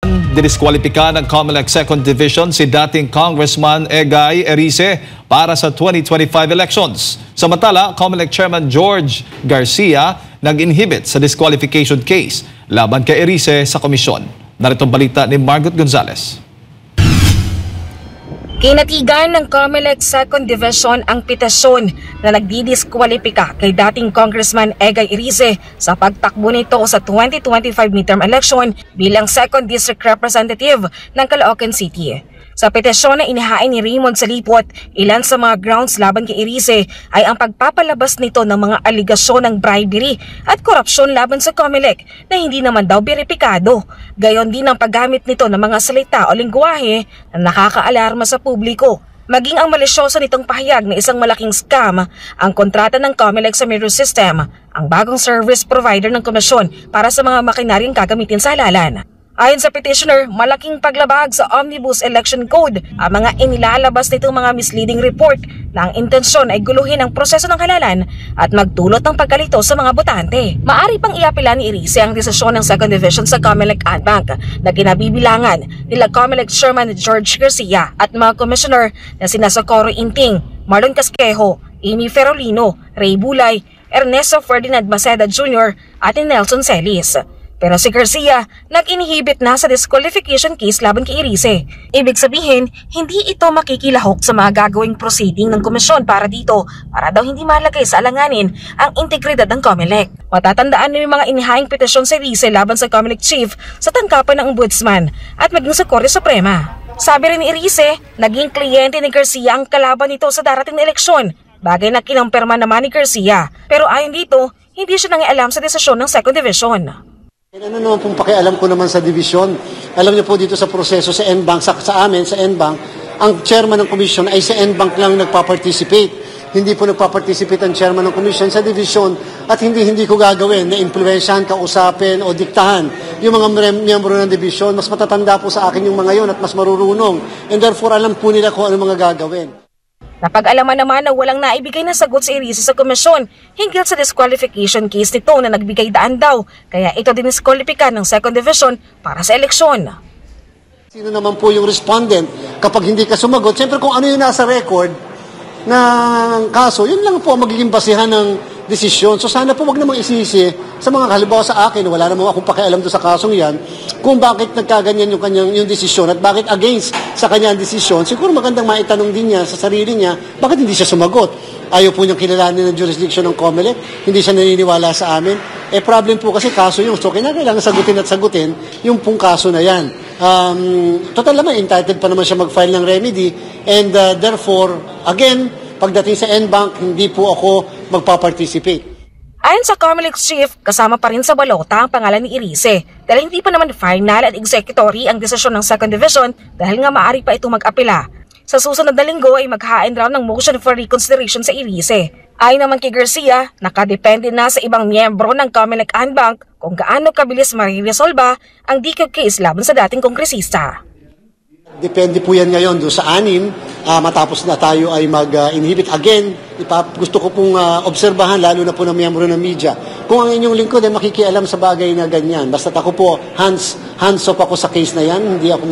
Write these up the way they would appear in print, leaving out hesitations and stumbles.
Didiskwalipika ng COMELEC 2nd Division si dating Congressman Egay Erice para sa 2025 elections. Samantala, COMELEC Chairman George Garcia nag-inhibit sa disqualification case laban kay Erice sa komisyon. Narito ang balita ni Margot Gonzalez. Kinatigan ng COMELEC 2nd Division ang petisyon na nagdidiskwalipika kay dating Congressman Egay Erice sa pagtakbo nito sa 2025 midterm election bilang 2nd District Representative ng Caloocan City. Sa petisyon na inihain ni Raymond Salipot, ilan sa mga grounds laban kay Erice ay ang pagpapalabas nito ng mga aligasyon ng bribery at korupsyon laban sa COMELEC na hindi naman daw beripikado. Gayon din ang paggamit nito ng mga salita o lingwahe na nakakaalarma sa publiko. Maging ang malisyoso nitong pahayag na isang malaking scam ang kontrata ng COMELEC sa Mirror System, ang bagong service provider ng komisyon para sa mga makinaryang gagamitin sa halalan. Ayon sa petitioner, malaking paglabag sa Omnibus Election Code ang mga inilalabas nitong mga misleading report na ang intensyon ay guluhin ang proseso ng halalan at magdulot ng pagkalito sa mga botante. Maari pang iapela ni Erice ang desisyon ng 2nd Division sa COMELEC Bank na kinabibilangan nila COMELEC Chairman George Garcia at mga commissioner na sina Socorro Inting, Marlon Casquejo, Amy Ferolino, Ray Bulay, Ernesto Ferdinand Maceda Jr. at Nelson Celis. Pero si Garcia nag-inhibit na sa disqualification case laban kay Erice. Ibig sabihin, hindi ito makikilahok sa mga gagawing proceeding ng komisyon para daw hindi malagay sa alanganin ang integridad ng COMELEC. Matatandaan na may mga inihaing petisyon si Erice laban sa COMELEC chief sa tangkapan ng ombudsman at maging sa Korte Suprema. Sabi rin ni Erice, naging kliyente ni Garcia ang kalaban nito sa darating na eleksyon, bagay na kinampirma naman ni Garcia. Pero ayon dito, hindi siya nangialam sa desisyon ng 2nd Division. Ano naman pong pakialam ko naman sa division? Alam niyo po dito sa proseso sa NBank, sa amin, sa NBank, ang chairman ng commission ay sa NBank lang nagpa-participate. Hindi po nagpa-participate ang chairman ng commission sa division at hindi ko gagawin na impluwensyahan, kausapin o diktahan yung mga miyembro ng division. Mas matatanda po sa akin yung mga yon at mas marurunong. And therefore, alam po nila kung ano mga gagawin. Napag-alaman naman na walang naibigay na sagot si Erice sa komisyon hinggil sa disqualification case nito na nagbigay daan daw, kaya ito diniskwalipika ng 2nd Division para sa eleksyon. Sino naman po yung respondent kapag hindi ka sumagot? Siyempre kung ano yung nasa record ng kaso, yun lang po ang magiging basihan ng desisyon. So sana po wag namang isisi sa mga halimbawa sa akin, wala namang akong pakialam doon sa kasong yan, kung bakit nagkaganyan yung desisyon at bakit against sa kanyang desisyon. Siguro magandang maitanong din niya sa sarili niya, bakit hindi siya sumagot? Ayaw po niyang kilalanin ng jurisdiction ng COMELEC, hindi siya naniniwala sa amin. Problem po kasi kaso yung, so kinakailangan sagutin yung pong kaso na yan. Total naman, entitled pa naman siya mag-file ng remedy and therefore, again, pagdating sa NBank, hindi po ako magpa-participate. Ayon sa COMELEC chief, kasama pa rin sa balota ang pangalan ni Erice dahil hindi pa naman final at executory ang desisyon ng 2nd Division dahil nga maaari pa itong mag-apela. Sa susunod na linggo ay maghain raw ng motion for reconsideration sa Erice. Ayon naman kay Garcia, nakadepende na sa ibang miyembro ng COMELEC Bank kung gaano kabilis mariresolba ang DQ case laban sa dating kongresista. Depende po yan ngayon doon sa 6, matapos na tayo ay mag-inhibit. Again, gusto ko pong obserbahan, lalo na po ng miyembro ng media, kung ang inyong lingkod ay makikialam sa bagay na ganyan. Basta ako po, hands off ako sa case na yan, hindi ako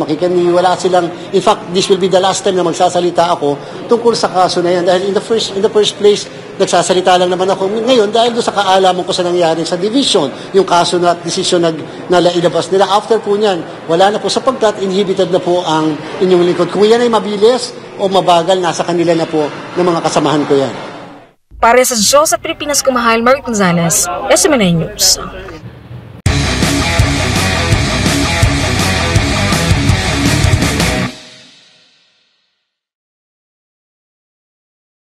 wala silang, in fact, this will be the last time na magsasalita ako tungkol sa kaso na yan. Dahil in the first place, nagsasalita lang naman ako ngayon dahil doon sa kaalaman ko sa nangyari sa division, yung kaso na desisyon na ilabas nila. After po niyan, wala na po sapagkat inhibited na po ang inyong lingkod. Kung yan ay mabilis o mabagal, nasa kanila na po ng mga kasamahan ko yan. Para sa Diyos at Pilipinas, kumahal, Margot Gonzalez, SMNI News.